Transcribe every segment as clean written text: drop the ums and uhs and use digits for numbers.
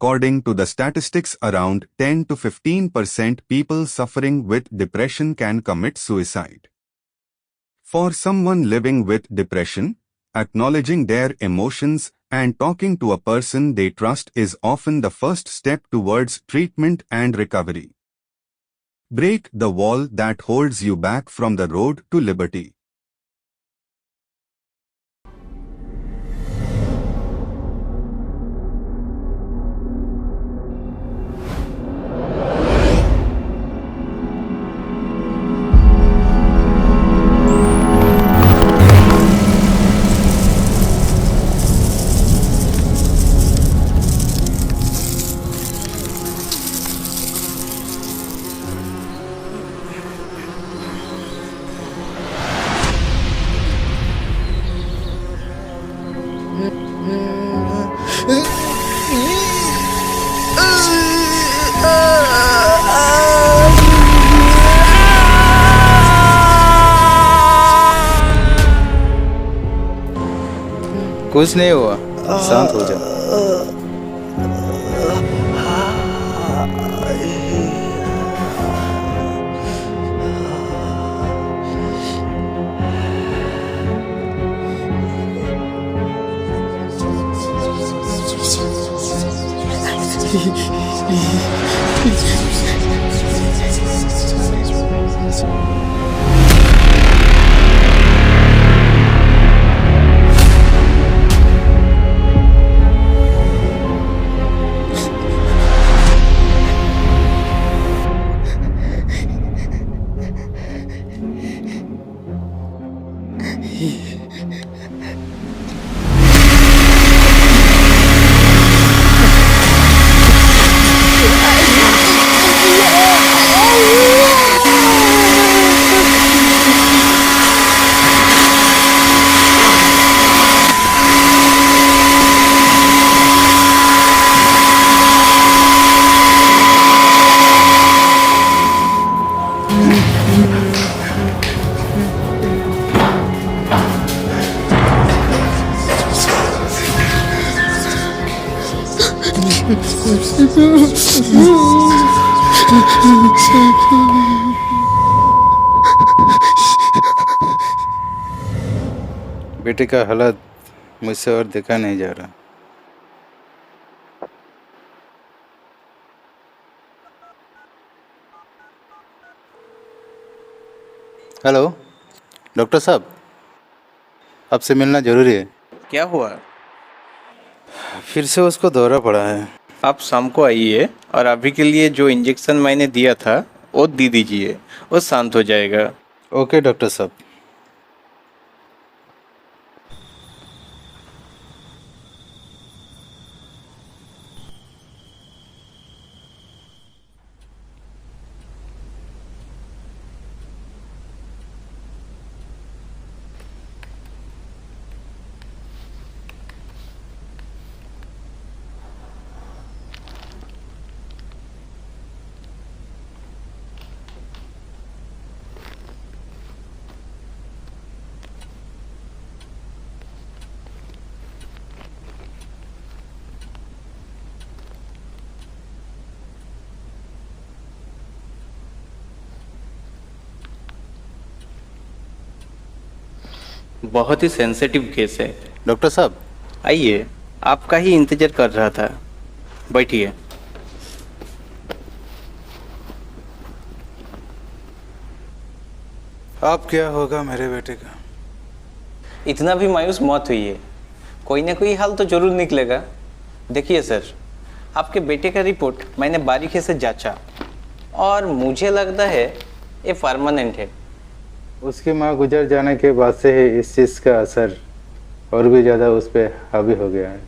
according to the statistics, around 10 to 15% people suffering with depression can commit suicide. For someone living with depression, acknowledging their emotions and talking to a person they trust is often the first step towards treatment and recovery. Break the wall that holds you back from the road to liberty. कुछ नहीं हुआ, शांत हो जाओ। बेटे का हालत मुझसे और देखा नहीं जा रहा। हेलो डॉक्टर साहब, आपसे मिलना जरूरी है। क्या हुआ? फिर से उसको दौरा पड़ा है। आप शाम को आइए और अभी के लिए जो इंजेक्शन मैंने दिया था वो दे दीजिए, वो शांत हो जाएगा। ओके डॉक्टर साहब। बहुत ही सेंसिटिव केस है। डॉक्टर साहब आइए, आपका ही इंतजार कर रहा था, बैठिए। अब क्या होगा मेरे बेटे का? इतना भी मायूस मत होइए, कोई ना कोई हाल तो जरूर निकलेगा। देखिए सर, आपके बेटे का रिपोर्ट मैंने बारीकी से जांचा और मुझे लगता है ये परमानेंट है। उसकी माँ गुजर जाने के बाद से ही इस चीज़ का असर और भी ज़्यादा उस पर हावी हो गया है।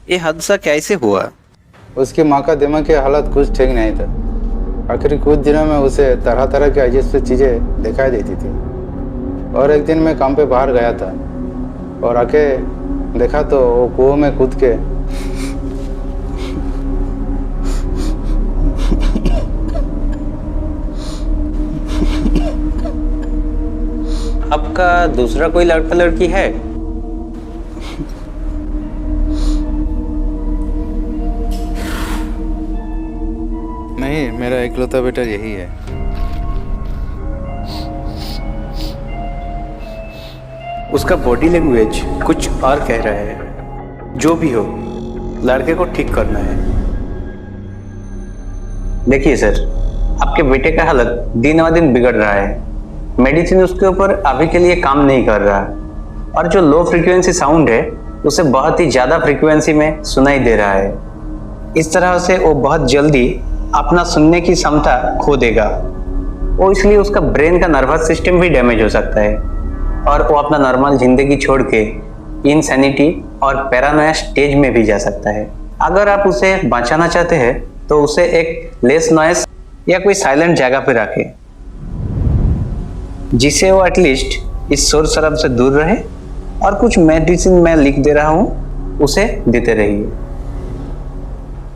ये हादसा कैसे हुआ? उसकी माँ का दिमाग की हालत कुछ ठीक नहीं था। आखिर कुछ दिनों में उसे तरह तरह की अजीब सी चीज़ें दिखाई देती थी। और एक दिन मैं काम पे बाहर गया था और आके देखा तो वो कुएं में कूद के आपका दूसरा कोई लड़का लड़की है? नहीं, मेरा इकलौता बेटा यही है। उसका बॉडी लैंग्वेज कुछ और कह रहा है। जो भी हो, लड़के को ठीक करना है। देखिए सर, आपके बेटे का हालत दिन ब दिन बिगड़ रहा है। मेडिसिन उसके ऊपर अभी के लिए काम नहीं कर रहा, और जो लो फ्रीक्वेंसी साउंड है उसे बहुत ही ज्यादा फ्रीक्वेंसी में सुनाई दे रहा है। इस तरह से वो बहुत जल्दी अपना सुनने की क्षमता खो देगा। वो इसलिए उसका ब्रेन का नर्वस सिस्टम भी डैमेज हो सकता है, और वो अपना नॉर्मल जिंदगी छोड़ के इनसैनिटी और पैरानोया स्टेज में भी जा सकता है। अगर आप उसे बचाना चाहते हैं तो उसे एक लेस नॉइस या कोई साइलेंट जगह पे रखें, जिससे वो एटलीस्ट इस शोर शराब से दूर रहे। और कुछ मेडिसिन मैं लिख दे रहा हूँ, उसे देते रहिए।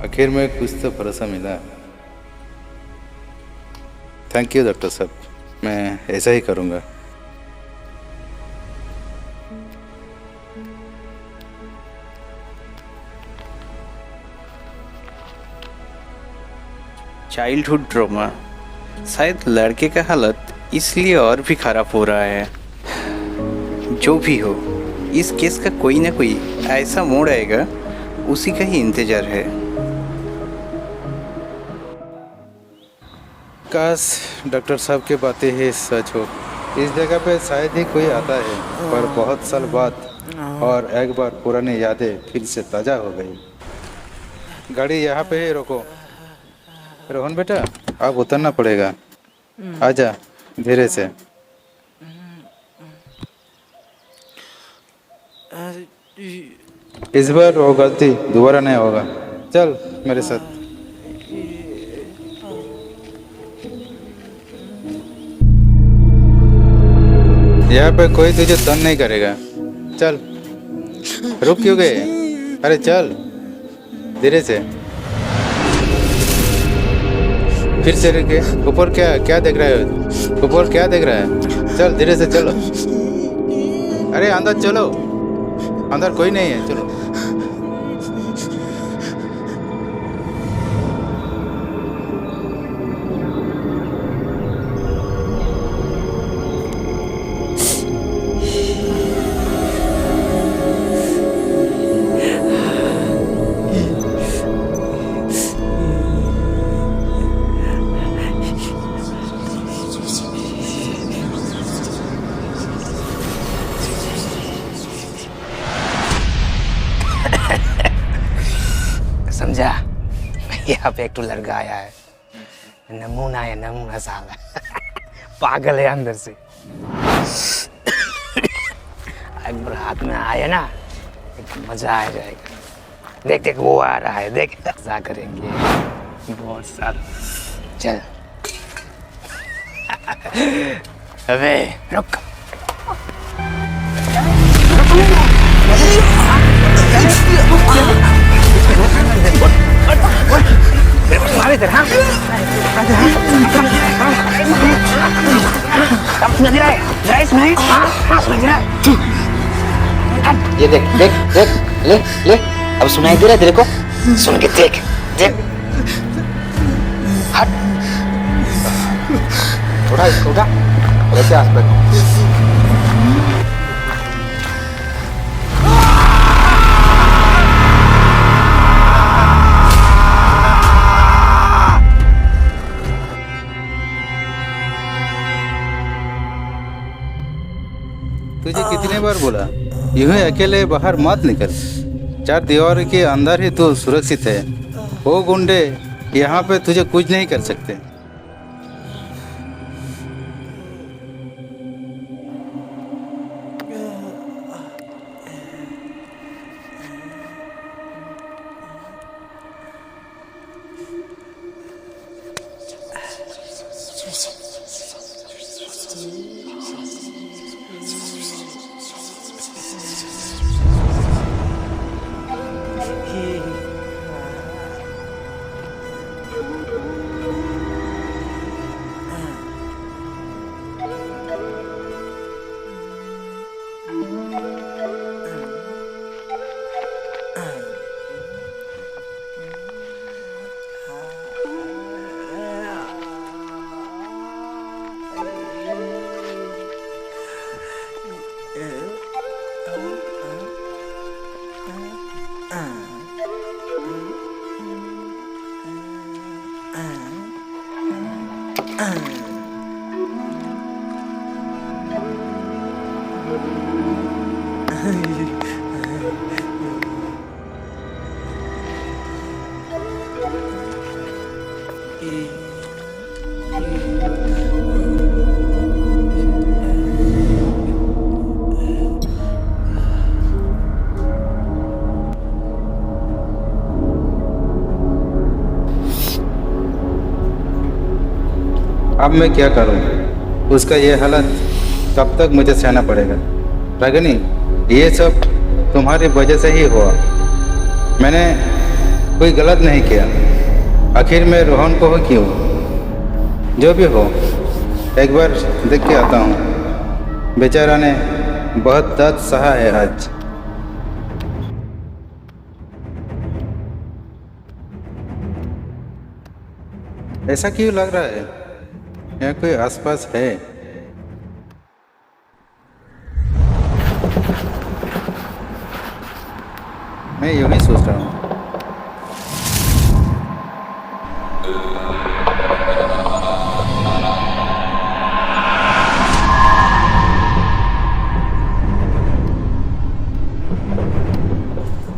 आखिर में कुछ तो भरोसा मिला। थैंक यू डॉक्टर साहब, मैं ऐसा ही करूँगा। चाइल्डहुड ट्रॉमा, शायद लड़के का हालत इसलिए और भी खराब हो रहा है। जो भी हो, इस केस का कोई ना कोई ऐसा मोड़ आएगा, उसी का ही इंतजार है। काश डॉक्टर साहब की बातें ही सच हो। इस जगह पे शायद ही कोई आता है, पर बहुत साल बाद और एक बार पुरानी यादें फिर से ताज़ा हो गई। गाड़ी यहाँ पे ही रोको। रोहन बेटा, आप उतरना पड़ेगा। आजा धीरे से। इस बार वो गलती दोबारा नहीं होगा। चल मेरे साथ। यहाँ पे कोई तुझे तंग नहीं करेगा। चल, रुक क्यों गए? अरे चल धीरे से। फिर से रुके। ऊपर क्या देख रहा है? ऊपर क्या देख रहा है? चल धीरे से चलो। अरे अंदर चलो, अंदर कोई नहीं है, चलो। समझा? यहाँ पे एक तो लड़का आया है, नमूना है, नमूना साला। पागल है अंदर से। एक बार हाथ में आया ना, एक मजा आ जाएगा। देख देख वो आ रहा है, देख मजा करेंगे बहुत सारा। चल अबे रुक। ये देख देख देख, ले ले, अब सुनाई दे रहा है तेरे को? सुन के देख देख। हट, थोड़ा इसको उठा, ऐसे आसपास। तुझे कितने बार बोला, यूं ही अकेले बाहर मत निकल। चार दीवार के अंदर ही तू सुरक्षित है। वो गुंडे यहाँ पे तुझे कुछ नहीं कर सकते। अब मैं क्या करूं? उसका ये हालत कब तक मुझे सहना पड़ेगा? रागिनी, ये सब तुम्हारी वजह से ही हुआ। मैंने कोई गलत नहीं किया। आखिर मैं रोहन को ही क्यों? जो भी हो, एक बार देख के आता हूँ। बेचारा ने बहुत दर्द सहा है आज। ऐसा क्यों लग रहा है? यहाँ कोई आसपास है? मैं यूं ही सोच रहा हूँ।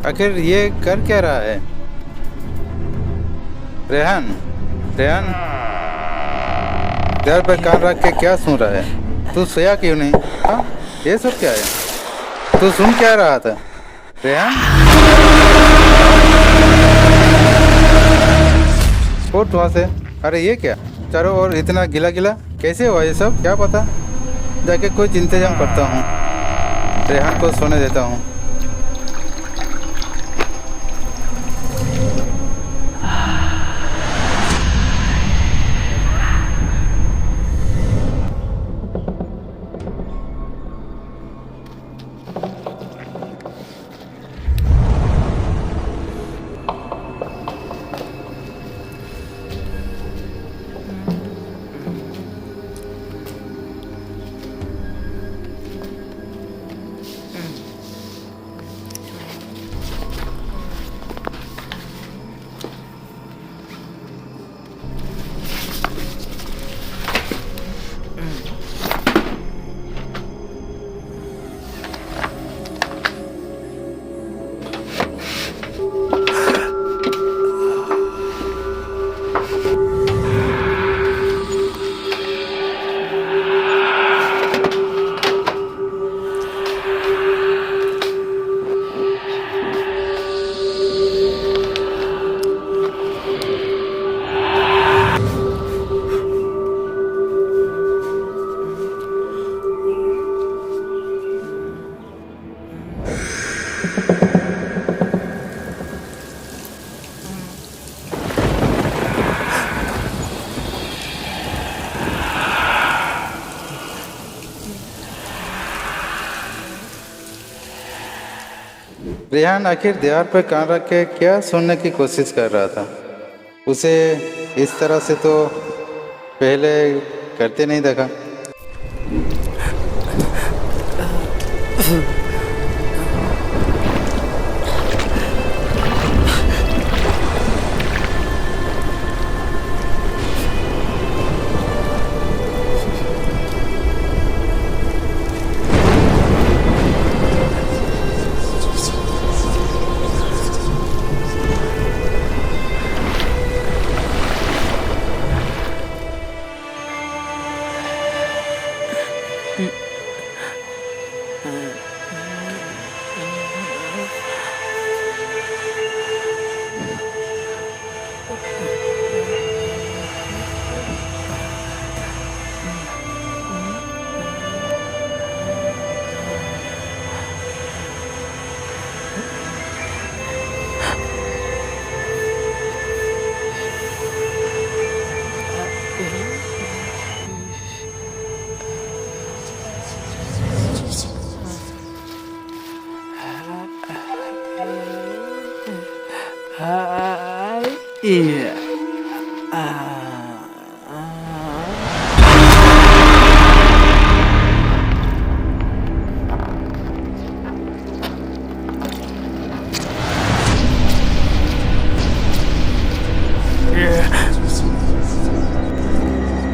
आखिर ये कर क्या रहा है? रेहान, रेहान, दर पर कान रख के क्या सुन रहा है? तू सोया क्यों नहीं? हाँ, ये सब क्या है? तू सुन क्या रहा था? रेहान, उठ वहाँ से। अरे ये क्या? चारों ओर इतना गिला गिला कैसे हुआ ये सब? क्या पता? जाके कुछ इंतजाम करता हूँ। रेहान को सोने देता हूँ। रेहान आखिर दीवार पर कान रख के क्या सुनने की कोशिश कर रहा था? उसे इस तरह से तो पहले करते नहीं देखा।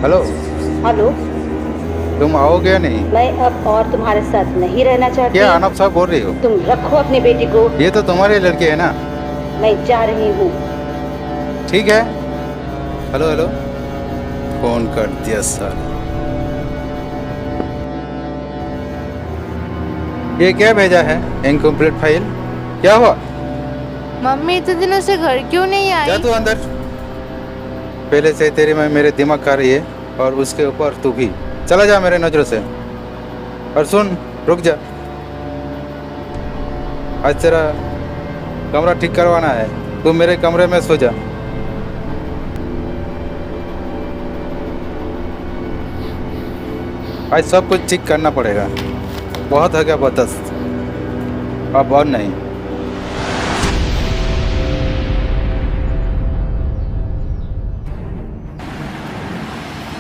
Hello, hello. तुम आओगे या नहीं? मैं अब और तुम्हारे साथ नहीं रहना चाहती। क्या अनब साहब बोल रही हो? तुम रखो अपनी बेटी को। ये तो तुम्हारी लड़की है ना? मैं जा रही हूँ। ठीक है। हेलो हेलो, फोन कर दिया सर। ये क्या भेजा है? Incomplete file. क्या हुआ? मम्मी इतने दिनों से घर क्यों नहीं आई? जा तू अंदर। पहले से तेरी में मेरे दिमाग खा रही है और उसके ऊपर तू भी। चला जा मेरे नजरों से। और सुन, रुक जा। आज तेरा कमरा ठीक करवाना है, तू मेरे कमरे में सो जा। आज सब कुछ ठीक करना पड़ेगा। बहुत हो गया बदस, अब और नहीं।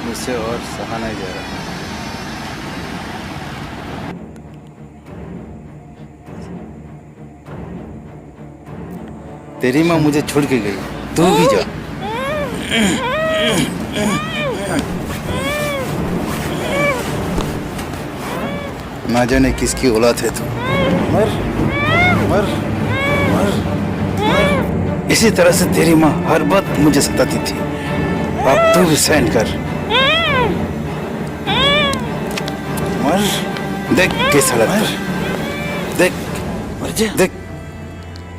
मुझसे और सहा नहीं जा रहा। तेरी माँ मुझे छोड़ के गई, तू भी जा। ना जाने किसकी औलाद है तू। मर मर मर मर। इसी तरह से तेरी माँ हर बात मुझे सताती थी, अब तू भी सहन कर। मर, देख कैसा लगता है। देख, मर जा, देख,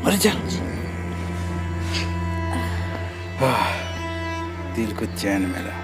मर जा। दिल को चैन मिला।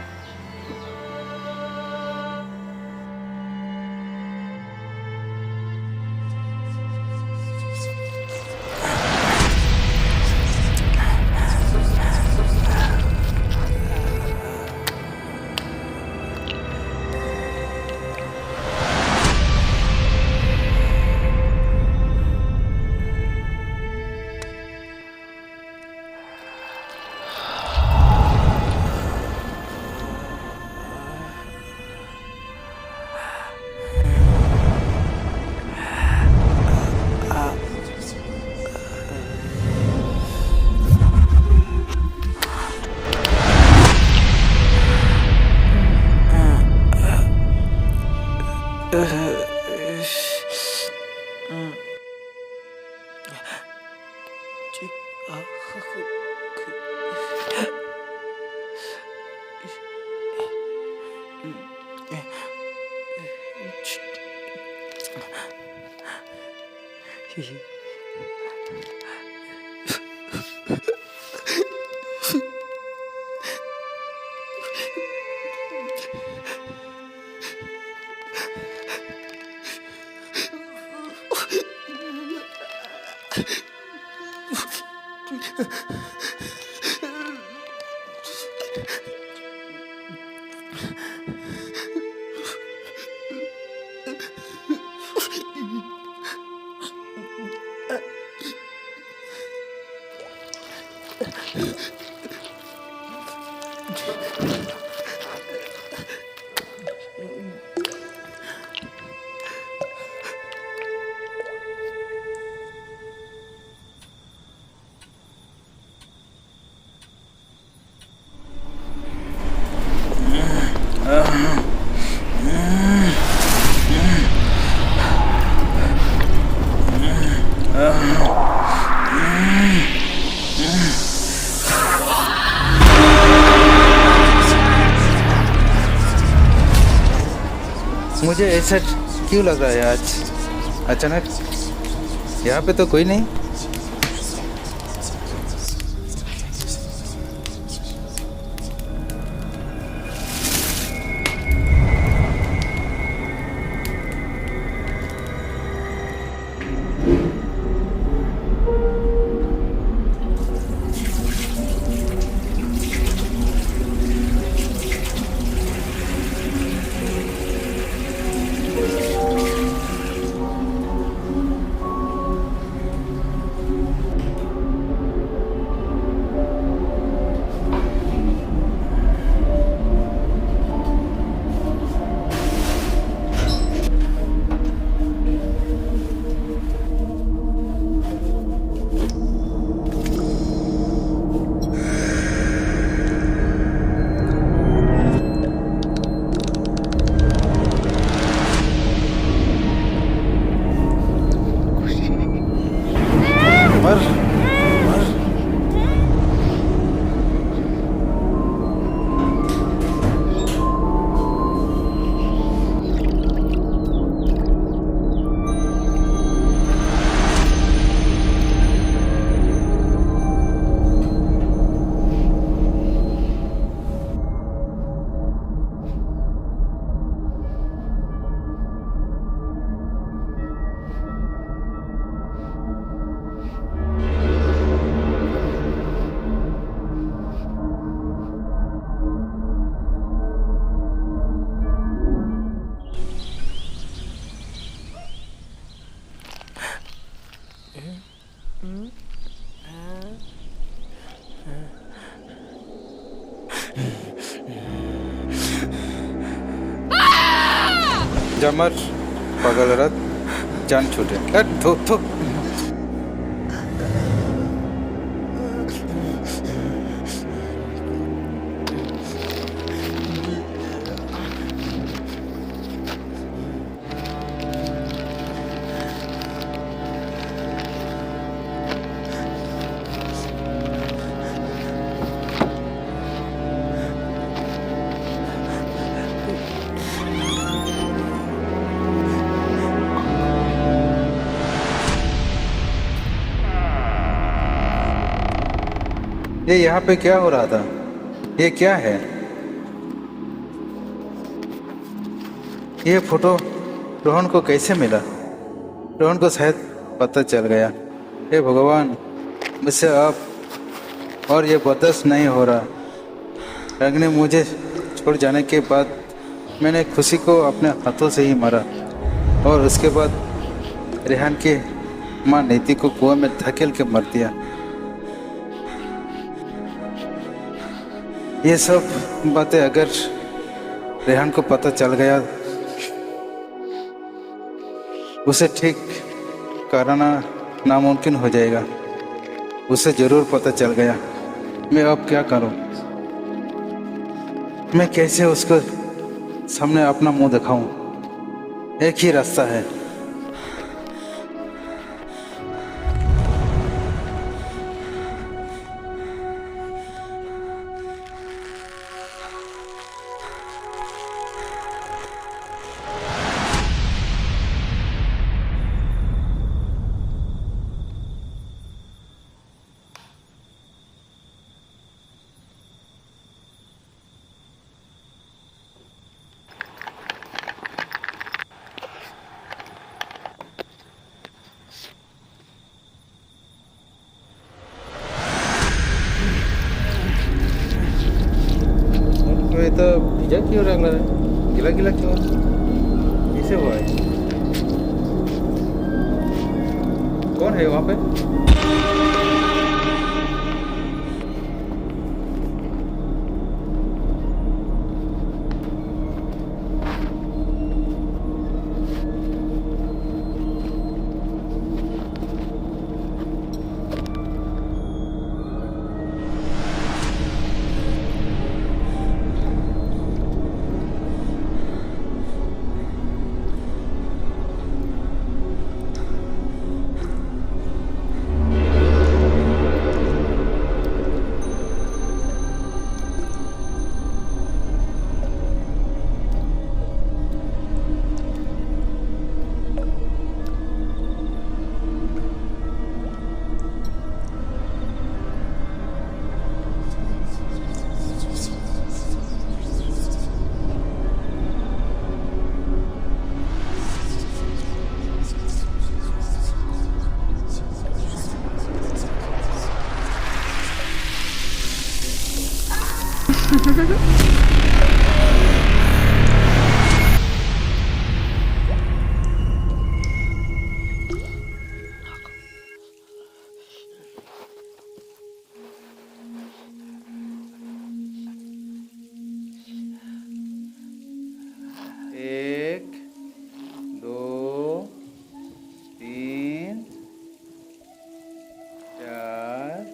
मुझे ऐसा क्यों लग रहा है आज अचानक? यहाँ पे तो कोई नहीं। जमर पगलरत जान छूटे। थू थू। ये यहाँ पे क्या हो रहा था? ये क्या है? ये फोटो रोहन को कैसे मिला? रोहन को शायद पता चल गया। हे भगवान, मुझसे अब और ये बर्दाश्त नहीं हो रहा। रंग ने मुझे छोड़ जाने के बाद मैंने खुशी को अपने हाथों से ही मारा और उसके बाद रेहान की माँ नीति को कुएं में धकेल के मर दिया। ये सब बातें अगर रेहान को पता चल गया, उसे ठीक कराना नामुमकिन हो जाएगा। उसे जरूर पता चल गया। मैं अब क्या करूं? मैं कैसे उसको सामने अपना मुंह दिखाऊं? एक ही रास्ता है। ये तो भिजा क्यों रंग रहा है? गिला गिला क्यों है? ऐसे हुआ है? कौन है वहाँ पे? एक, दो, तीन, चार,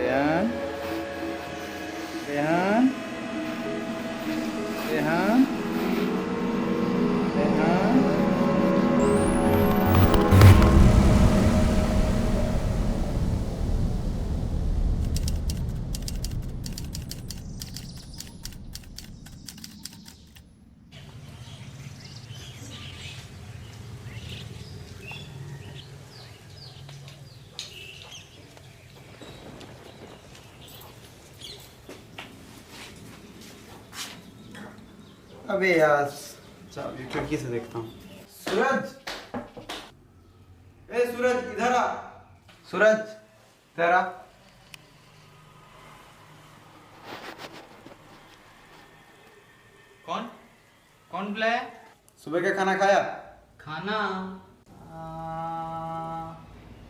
रेहान, रेहान, रेहान, रेहान। अबे यार, चल ये खिड़की से देखता हूँ। सूरज, ए सूरज इधर आ। सूरज इधर आ। कौन कौन बुलाया? सुबह का खाना खाया? खाना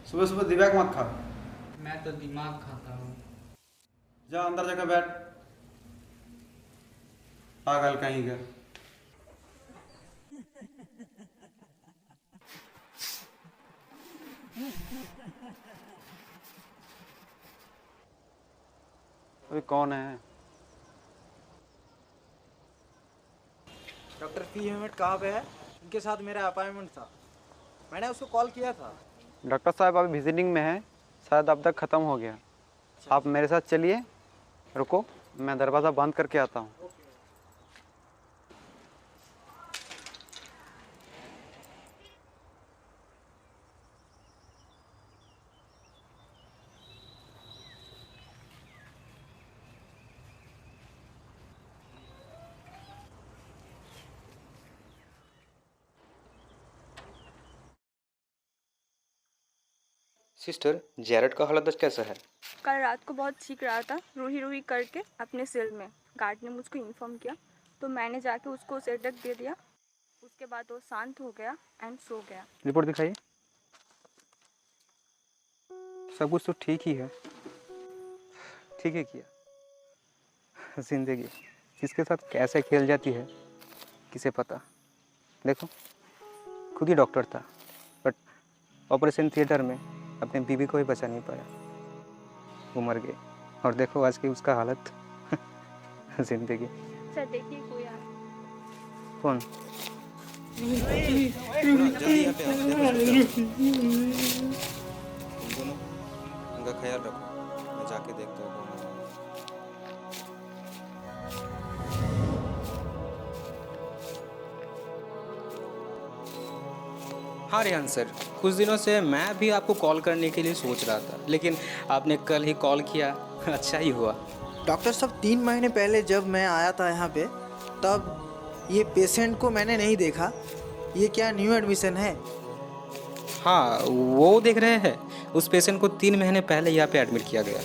सुबह सुबह दिमाग मत खा। मैं तो दिमाग खाता हूँ। जा अंदर जाकर बैठ, पागल कहीं का। अभी कौन है? डॉक्टर पी हेमट कहाँ पे है? उनके साथ मेरा अपॉइंटमेंट था, मैंने उसको कॉल किया था। डॉक्टर साहब अभी विजिटिंग में है, शायद अब तक ख़त्म हो गया। आप मेरे साथ चलिए, रुको मैं दरवाज़ा बंद करके आता हूँ। सिस्टर, जैरेड का हालत कैसा है? कल रात को बहुत चीख रहा था, रूही रूही करके अपने सेल में। गार्ड ने मुझको इन्फॉर्म किया तो मैंने जाके उसको सेडक दे दिया। उसके बाद वो शांत हो गया एंड सो गया। रिपोर्ट दिखाइए। सब कुछ तो ठीक ही है। ठीक है किया। जिंदगी किसके साथ कैसे खेल जाती है किसे पता। देखो खुद ही डॉक्टर था, बट ऑपरेशन थिएटर में अपने बीवी को ही बचा नहीं पाया, वो मर गए। और देखो आज की उसका हालत। जिंदगी। सर देखिए कोई आ। कौन? दोनों उनका ख्याल रखो, मैं जाके देखता हूँ। हाँ रेहान सर, कुछ दिनों से मैं भी आपको कॉल करने के लिए सोच रहा था, लेकिन आपने कल ही कॉल किया। अच्छा ही हुआ। डॉक्टर साहब 3 महीने पहले जब मैं आया था यहाँ पे, तब ये पेशेंट को मैंने नहीं देखा। ये क्या न्यू एडमिशन है? हाँ वो देख रहे हैं, उस पेशेंट को 3 महीने पहले यहाँ पे एडमिट किया गया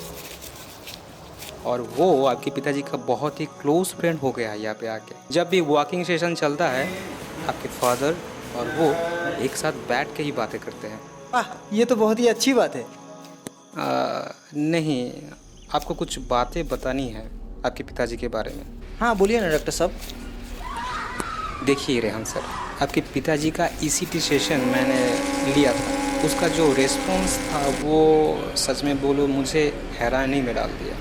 और वो आपके पिताजी का बहुत ही क्लोज फ्रेंड हो गया है यहाँ पे आके। जब भी वॉकिंग सेशन चलता है आपके फादर और वो एक साथ बैठ के ही बातें करते हैं। ये तो बहुत ही अच्छी बात है। नहीं, आपको कुछ बातें बतानी है आपके पिताजी के बारे में। हाँ बोलिए ना डॉक्टर साहब। देखिए रेहान सर, आपके पिताजी का ECT सेशन मैंने लिया था, उसका जो रेस्पॉन्स था वो सच में बोलो मुझे हैरानी में डाल दिया।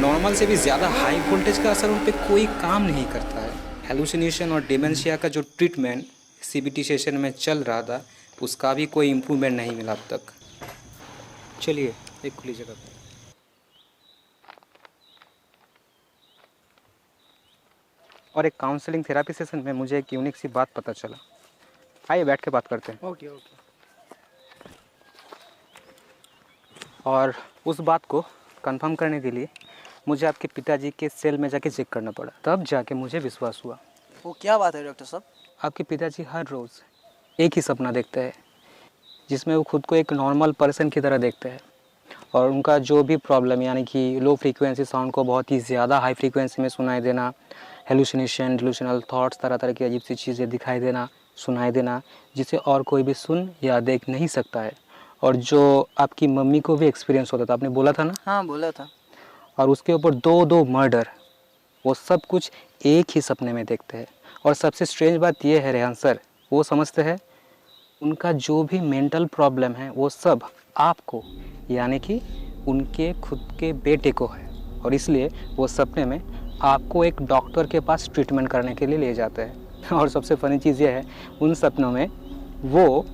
नॉर्मल से भी ज़्यादा हाई वोल्टेज का असर उन पर कोई काम नहीं करता है। हेलुसिनेशन और डिमेंशिया का जो ट्रीटमेंट CBT सेशन में चल रहा था उसका भी कोई इम्प्रूवमेंट नहीं मिला अब तक। चलिए एक खुली जगह पर। और एक काउंसलिंग थेरापी सेशन में मुझे एक यूनिक सी बात पता चला। आइए बैठ के बात करते हैं। ओके। और उस बात को कंफर्म करने के लिए मुझे आपके पिताजी के सेल में जाके चेक करना पड़ा, तब जाके मुझे विश्वास हुआ। वो क्या बात है डॉक्टर साहब? आपके पिताजी हर रोज़ एक ही सपना देखते हैं जिसमें वो खुद को एक नॉर्मल पर्सन की तरह देखते हैं और उनका जो भी प्रॉब्लम यानी कि लो फ्रीक्वेंसी साउंड को बहुत ही ज़्यादा हाई फ्रीक्वेंसी में सुनाई देना, हेलुसिनेशन, डिल्यूशनल थॉट्स, तरह तरह की अजीब सी चीज़ें दिखाई देना, सुनाई देना, जिसे और कोई भी सुन या देख नहीं सकता है, और जो आपकी मम्मी को भी एक्सपीरियंस होता था, आपने बोला था ना? हाँ बोला था। और उसके ऊपर 2 मर्डर, वो सब कुछ एक ही सपने में देखते हैं। और सबसे स्ट्रेंज बात ये है रेहान सर, वो समझते हैं उनका जो भी मेंटल प्रॉब्लम है वो सब आपको यानी कि उनके खुद के बेटे को है, और इसलिए वो सपने में आपको एक डॉक्टर के पास ट्रीटमेंट करने के लिए ले जाते हैं। और सबसे फ़नी चीज़ ये है, उन सपनों में वो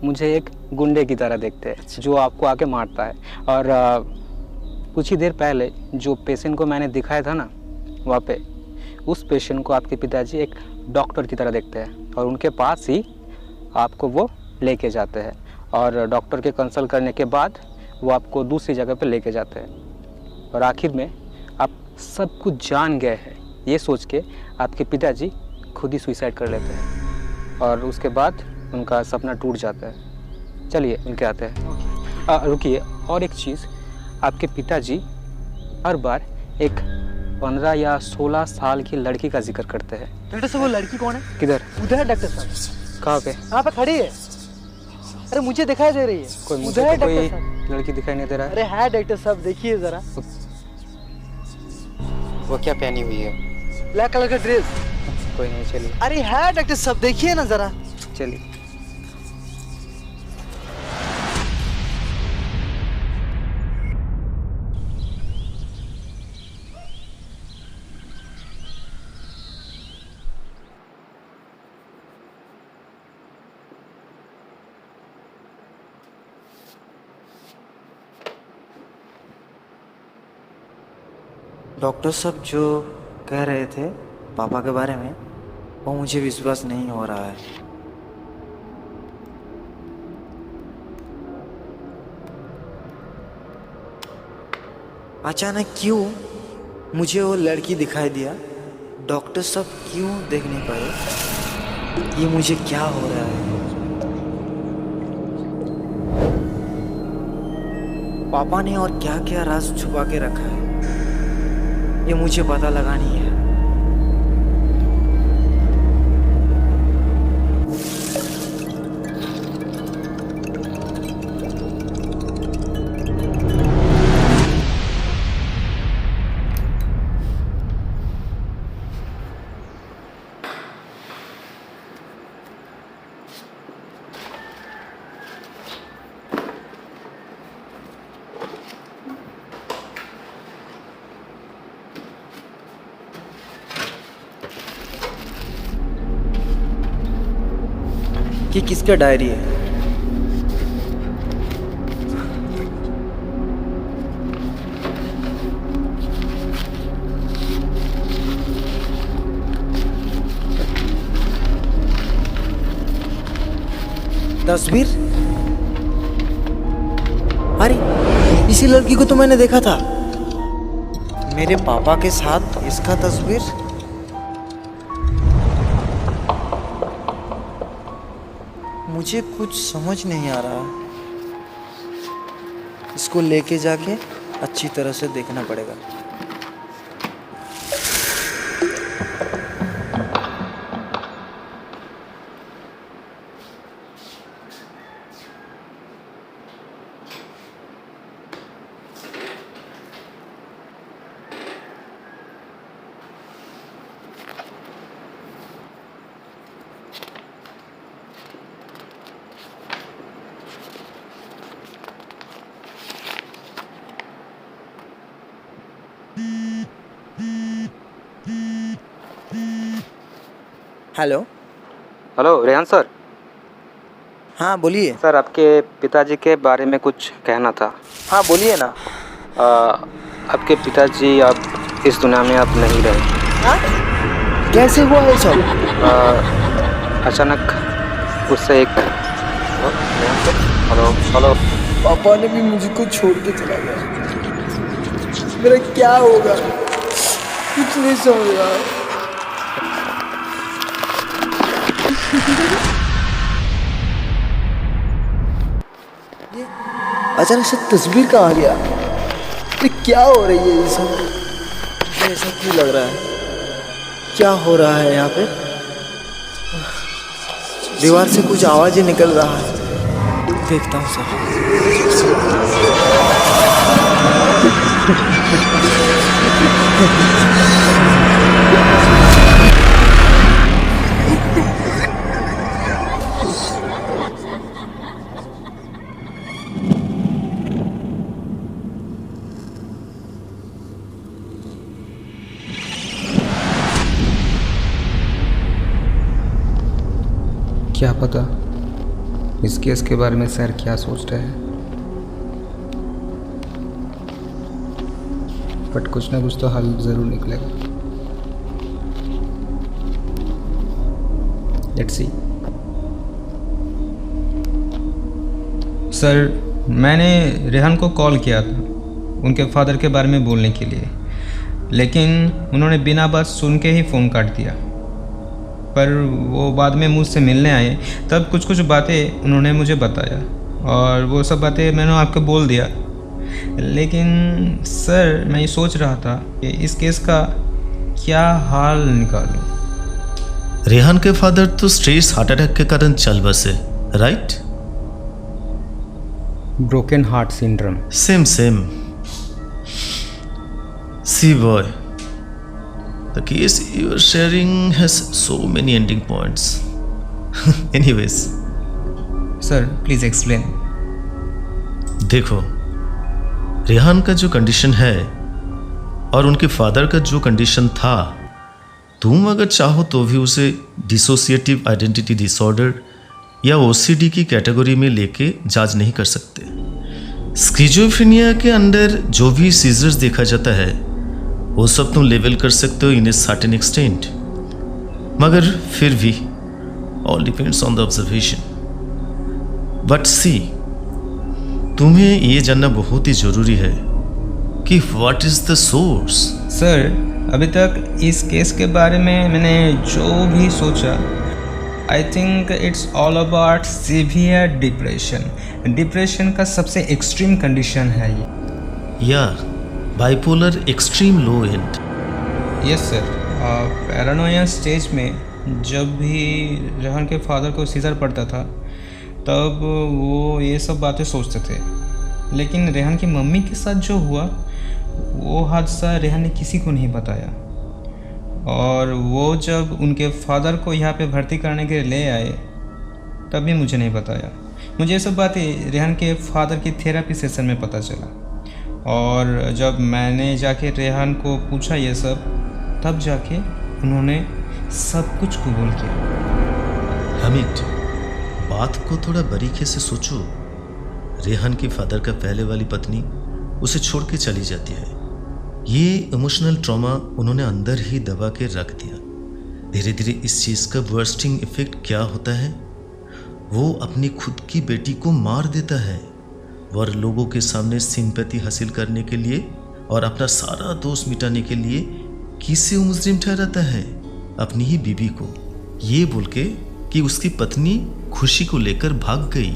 मुझे एक गुंडे की तरह देखते हैं जो आपको आके मारता है। और कुछ ही देर पहले जो पेशेंट को मैंने दिखाया था ना वहाँ पे, उस पेशेंट को आपके पिताजी एक डॉक्टर की तरह देखते हैं और उनके पास ही आपको वो लेके जाते हैं, और डॉक्टर के कंसल्ट करने के बाद वो आपको दूसरी जगह पे लेके जाते हैं। और आखिर में आप सब कुछ जान गए हैं ये सोच के आपके पिताजी खुद ही सुसाइड कर लेते हैं और उसके बाद उनका सपना टूट जाता है। चलिए मिलके आते हैं। रुकिए, और एक चीज़, आपके पिताजी हर बार एक 15 या 16 साल की लड़की का जिक्र करते हैं। डॉक्टर साहब वो लड़की कौन है? किधर? उधर है डॉक्टर साहब। कहाँ पे? यहाँ पे खड़ी है। अरे मुझे दिखाई दे रही है। कोई मुझे उधर है तो कोई डॉक्टर साहब। लड़की दिखाई नहीं दे रहा है। अरे है डॉक्टर साहब, देखिए जरा। वो क्या पहनी हुई है? ब्लैक कलर का ड्रेस। कोई नहीं, चलिए। अरे है डॉक्टर साहब, देखिए ना जरा। चलिए। डॉक्टर साहब जो कह रहे थे पापा के बारे में, वो मुझे विश्वास नहीं हो रहा है। अचानक क्यों मुझे वो लड़की दिखाई दिया? डॉक्टर साहब क्यों देख नहीं पाए? ये मुझे क्या हो रहा है? पापा ने और क्या क्या राज छुपा के रखा है, ये मुझे पता लगानी है। कि किसका डायरी है? तस्वीर? अरे इसी लड़की को तो मैंने देखा था मेरे पापा के साथ। इसका तस्वीर? मुझे कुछ समझ नहीं आ रहा। इसको लेके जाके अच्छी तरह से देखना पड़ेगा। हेलो। Hello Rehan sir. हाँ बोलिए। सर आपके पिताजी के बारे में कुछ कहना था। हाँ बोलिए ना। आपके पिताजी अब इस दुनिया में अब नहीं रहे। हाँ? कैसे हुआ ये सब? अचानक उससे एक हेलो पापा ने भी मुझको छोड़ के चला गया। मेरा क्या होगा? कुछ नहीं समझ रहा। अचानक से तस्वीर कहाँ गया? ये क्या हो रही है? ये सब मुझे ऐसा क्यों लग रहा है? क्या हो रहा है यहाँ पे? दीवार से कुछ आवाज ही निकल रहा है। देखता हूँ सर। क्या पता इस केस के बारे में सर क्या सोच रहे हैं, बट कुछ ना कुछ तो हल ज़रूर निकलेगा। Let's see. सर मैंने रेहान को कॉल किया था उनके फादर के बारे में बोलने के लिए, लेकिन उन्होंने बिना बात सुन के ही फ़ोन काट दिया। पर वो बाद में मुझसे मिलने आए, तब कुछ कुछ बातें उन्होंने मुझे बताया और वो सब बातें मैंने आपको बोल दिया। लेकिन सर मैं ये सोच रहा था कि इस केस का क्या हाल निकालूं। रेहान के फादर तो स्ट्रेस हार्ट अटैक के कारण चल बसे, right? Broken heart syndrome. Same See boy, the case you are sharing has so many ending points. Anyways, sir please explain. देखो, रेहान का जो कंडीशन है और उनके फादर का जो कंडीशन था, तुम अगर चाहो तो भी उसे डिसोसिएटिव आइडेंटिटी डिसऑर्डर या ओसीडी की कैटेगरी में लेके जज नहीं कर सकते। स्किज़ोफ्रेनिया के अंदर जो भी सीजर्स देखा जाता है वो सब तुम लेवल कर सकते हो इन ए सर्टेन एक्सटेंट, मगर फिर भी all depends on the observation. But see, तुम्हें ये जानना बहुत ही जरूरी है कि what is the source. Sir अभी तक इस केस के बारे में मैंने जो भी सोचा, I think it's all about severe depression. Depression का सबसे एक्सट्रीम कंडीशन है ये। यार, bipolar extreme low and. Yes sir, Paranoia stage में जब भी रेहान के फादर को सीजर पड़ता था तब वो ये सब बातें सोचते थे। लेकिन रेहान की मम्मी के साथ जो हुआ वो हादसा रेहान ने किसी को नहीं बताया, और वो जब उनके फादर को यहाँ पे भर्ती करने के लिए ले आए तब भी मुझे नहीं बताया। मुझे ये सब बातें रेहान के फादर की थेरेपी सेशन में पता चला, और जब मैंने जाके रेहान को पूछा ये सब, तब जाके उन्होंने सब कुछ कबूल किया। हमीद, बात को थोड़ा बारीकी से सोचो। रेहान के फादर का पहले वाली पत्नी उसे छोड़ के चली जाती है। ये इमोशनल ट्रॉमा उन्होंने अंदर ही दबा के रख दिया। धीरे धीरे इस चीज़ का बर्स्टिंग इफेक्ट क्या होता है, वो अपनी खुद की बेटी को मार देता है और लोगों के सामने सिंपैथी हासिल करने के लिए और अपना सारा दोष मिटाने के लिए किसे मुजरिम ठहराता है? अपनी ही बीबी को, ये बोल के कि उसकी पत्नी खुशी को लेकर भाग गई।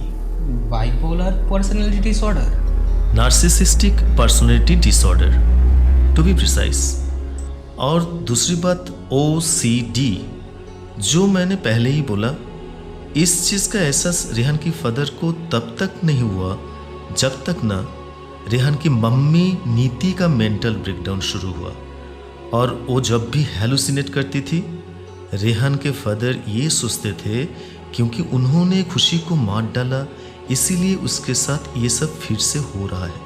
Bipolar personality disorder, narcissistic personality disorder to be precise. और दूसरी बात OCD, जो मैंने पहले ही बोला, इस चीज़ का एहसास रेहान की फादर को तब तक नहीं हुआ जब तक ना रेहान की मम्मी नीति का मेंटल ब्रेकडाउन शुरू हुआ। और वो जब भी हेलुसिनेट करती थी, रेहान के फादर ये सोचते थे क्योंकि उन्होंने खुशी को मार डाला इसीलिए उसके साथ ये सब फिर से हो रहा है।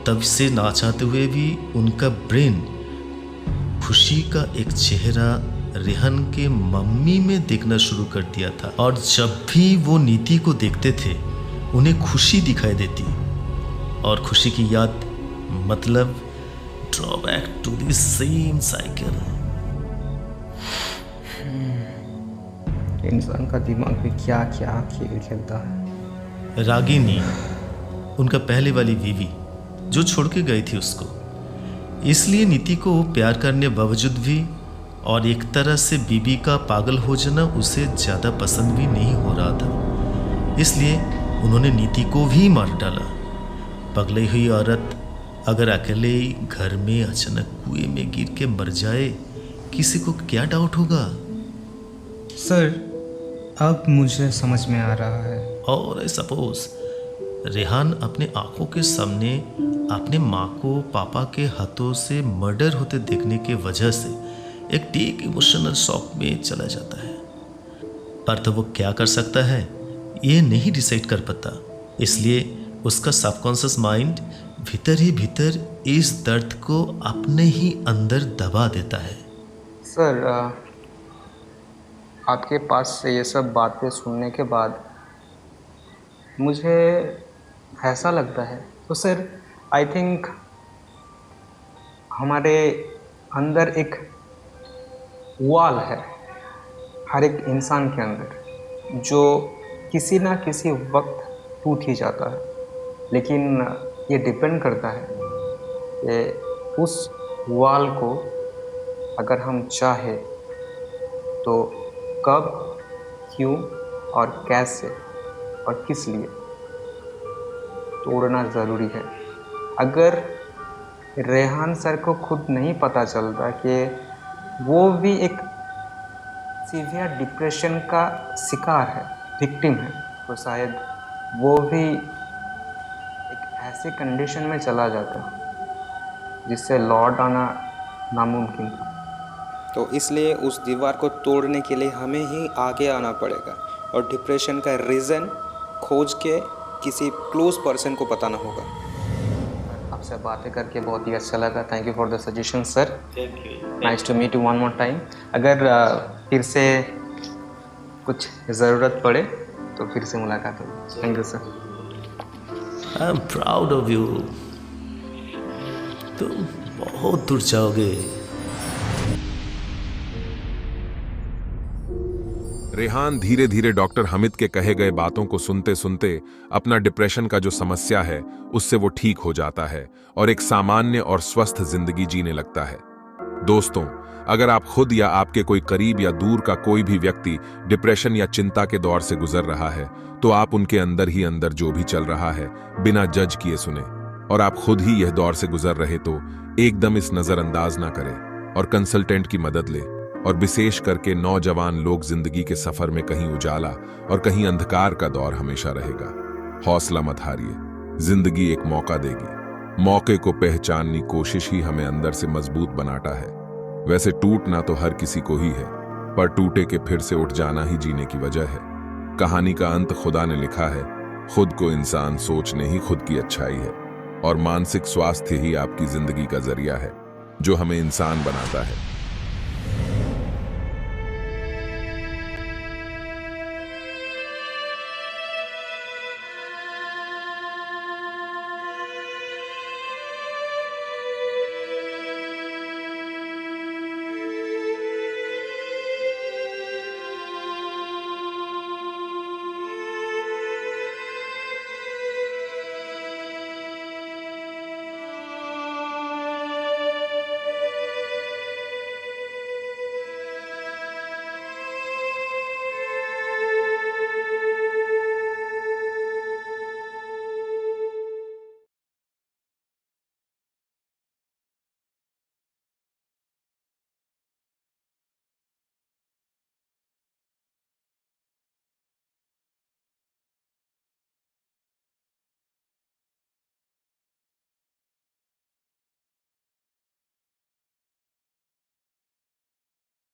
तब से ना चाहते हुए भी उनका ब्रेन खुशी का एक चेहरा रेहान के मम्मी में देखना शुरू कर दिया था, और जब भी वो नीति को देखते थे उन्हें खुशी दिखाई देती, और खुशी की याद मतलब drawback to the same cycle. इंसान का दिमाग में क्या क्या खेल खेलता है। रागिनी, उनका पहले वाली बीवी जो छोड़ के गई थी उसको, इसलिए नीति को प्यार करने बावजूद भी और एक तरह से बीबी का पागल हो जाना उसे ज़्यादा पसंद भी नहीं हो रहा था, इसलिए उन्होंने नीति को भी मार डाला। पगली हुई औरत अगर अकेले घर में अचानक कुएं में गिर के मर जाए, किसी को क्या डाउट होगा? सर अब मुझे समझ में आ रहा है। और आई सपोज रेहान अपने आंखों के सामने अपने माँ को पापा के हाथों से मर्डर होते देखने के वजह से एक डीप इमोशनल शॉक में चला जाता है, पर तो वो क्या कर सकता है ये नहीं डिसाइड कर पाता, इसलिए उसका सबकॉन्शियस माइंड भीतर ही भीतर इस दर्द को अपने ही अंदर दबा देता है। सर आपके पास से ये सब बातें सुनने के बाद मुझे ऐसा लगता है, तो सर आई थिंक हमारे अंदर एक वॉल है हर एक इंसान के अंदर, जो किसी ना किसी वक्त टूट ही जाता है। लेकिन ये डिपेंड करता है कि उस वॉल को अगर हम चाहे तो कब, क्यों और कैसे और किस लिए तोड़ना ज़रूरी है। अगर रेहान सर को खुद नहीं पता चलता कि वो भी एक सीवियर डिप्रेशन का शिकार है, विक्टिम है, तो शायद वो भी एक ऐसे कंडीशन में चला जाता जिससे लौट आना नामुमकिन था। तो इसलिए उस दीवार को तोड़ने के लिए हमें ही आगे आना पड़ेगा और डिप्रेशन का रीज़न खोज के किसी क्लोज पर्सन को बताना होगा। आपसे बातें करके बहुत ही अच्छा लगा। Thank you for the suggestion sir. Nice to meet you one more time. अगर फिर से कुछ ज़रूरत पड़े तो फिर से मुलाकात होगी। Thank you sir. I am proud of you. तुम बहुत दूर जाओगे। रेहान धीरे धीरे डॉक्टर हमिद के कहे गए बातों को सुनते सुनते अपना डिप्रेशन का जो समस्या है उससे वो ठीक हो जाता है और एक सामान्य और स्वस्थ जिंदगी जीने लगता है। दोस्तों, अगर आप खुद या आपके कोई करीब या दूर का कोई भी व्यक्ति डिप्रेशन या चिंता के दौर से गुजर रहा है तो आप उनके अंदर ही अंदर जो भी चल रहा है बिना जज किए सुने, और आप खुद ही यह दौर से गुजर रहे तो एकदम इस नजरअंदाज ना करें और कंसल्टेंट की मदद लें। और विशेष करके नौजवान लोग, जिंदगी के सफर में कहीं उजाला और कहीं अंधकार का दौर हमेशा रहेगा। हौसला मत हारिए, जिंदगी एक मौका देगी। मौके को पहचाननी कोशिश ही हमें अंदर से मजबूत बनाता है। वैसे टूटना तो हर किसी को ही है, पर टूटे के फिर से उठ जाना ही जीने की वजह है। कहानी का अंत खुदा ने लिखा है, खुद को इंसान सोचने ही खुद की अच्छाई है, और मानसिक स्वास्थ्य ही आपकी जिंदगी का जरिया है जो हमें इंसान बनाता है।